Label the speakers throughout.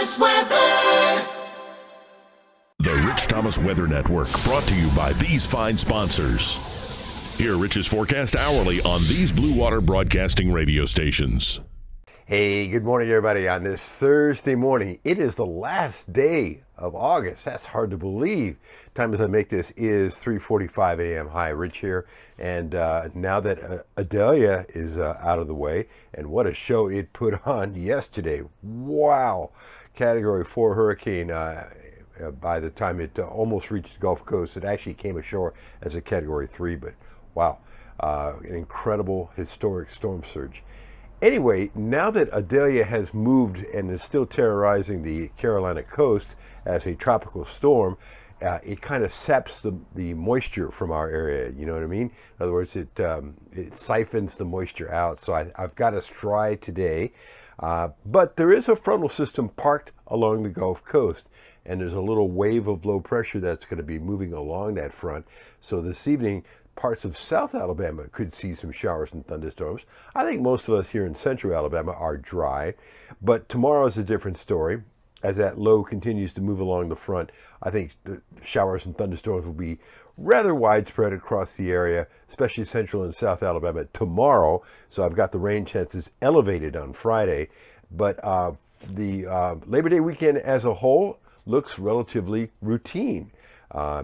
Speaker 1: Thomas Weather.
Speaker 2: The Rich Thomas Weather Network, brought to you by these fine sponsors. Hear Rich's forecast hourly on these Blue Water Broadcasting radio stations.
Speaker 3: Hey, good morning, everybody. On this Thursday morning, it is the last day of August. That's hard to believe. Time as I make this is 3:45 a.m. Hi, Rich here. And now that Idalia is out of the way, and what a show it put on yesterday. Wow. Category 4 hurricane. By the time it almost reached the Gulf Coast, it actually came ashore as a Category 3. But wow, an incredible historic storm surge. Anyway, now that Idalia has moved and is still terrorizing the Carolina coast as a tropical storm, it kind of saps the moisture from our area. You know what I mean? In other words, it siphons the moisture out. So I've got us dry today. But there is a frontal system parked along the Gulf Coast, and there's a little wave of low pressure that's going to be moving along that front. So this evening, parts of South Alabama could see some showers and thunderstorms. I think most of us here in Central Alabama are dry, but tomorrow is a different story. As that low continues to move along the front, I think the showers and thunderstorms will be rather widespread across the area, especially Central and South Alabama tomorrow. So I've got the rain chances elevated on Friday, but the Labor Day weekend as a whole looks relatively routine.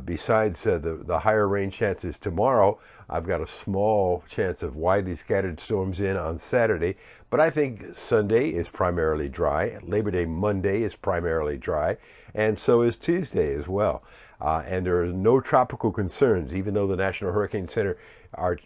Speaker 3: Besides the higher rain chances tomorrow, I've got a small chance of widely scattered storms in on Saturday, but I think Sunday is primarily dry. Labor Day Monday is primarily dry, and so is Tuesday as well. And there are no tropical concerns, even though the National Hurricane Center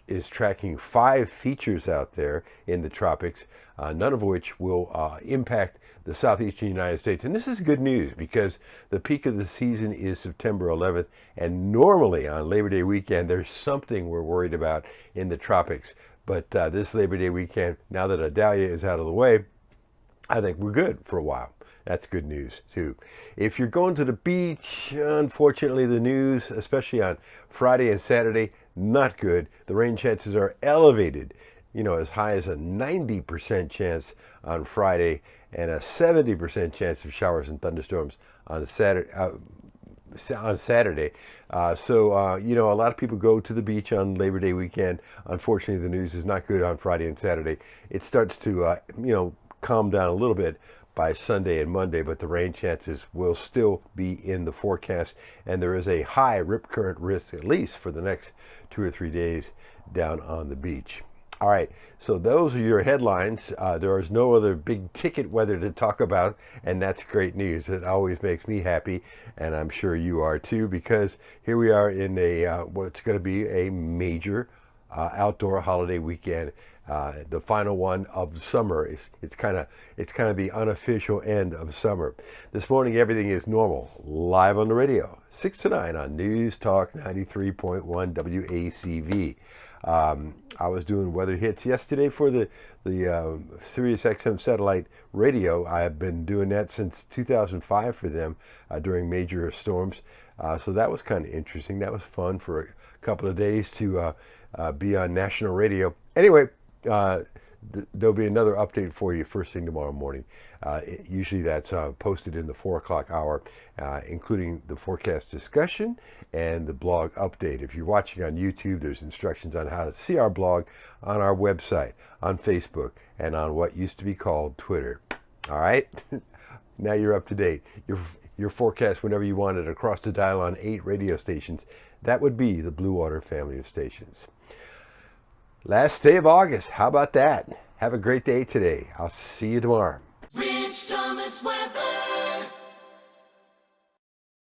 Speaker 3: is tracking 5 features out there in the tropics, none of which will impact the southeastern United States. And this is good news because the peak of the season is September 11th, and normally on Labor Day weekend there's something we're worried about in the tropics. But this Labor Day weekend, now that Idalia is out of the way, I think we're good for a while. That's good news too. If you're going to the beach, unfortunately the news, especially on Friday and Saturday, not good. The rain chances are elevated, as high as a 90% chance on Friday and a 70% chance of showers and thunderstorms on Saturday. So a lot of people go to the beach on Labor Day weekend. Unfortunately, the news is not good on Friday and Saturday. It starts to, calm down a little bit by Sunday and Monday, but the rain chances will still be in the forecast, and there is a high rip current risk, at least for the next 2 or 3 days down on the beach. All right, so those are your headlines. There is no other big ticket weather to talk about, and that's great news. It always makes me happy, and I'm sure you are too, because here we are in what's going to be a major outdoor holiday weekend. The final one of summer. It's kind of the unofficial end of summer. This morning everything is normal. Live on the radio, 6 to 9 on News Talk 93.1 WACV. I was doing weather hits yesterday for the Sirius XM satellite radio. I have been doing that since 2005 for them during major storms. So that was kind of interesting. That was fun for a couple of days to be on national radio. Anyway, there'll be another update for you first thing tomorrow morning. Usually that's posted in the 4 o'clock hour, including the forecast discussion and the blog update. If you're watching on YouTube, there's instructions on how to see our blog on our website, on Facebook, and on what used to be called Twitter. All right? Now you're up to date. Your forecast whenever you want it across the dial on 8 radio stations. That would be the Blue Water family of stations. Last day of August. How about that? Have a great day today. I'll see you tomorrow.
Speaker 1: Rich Thomas Weather.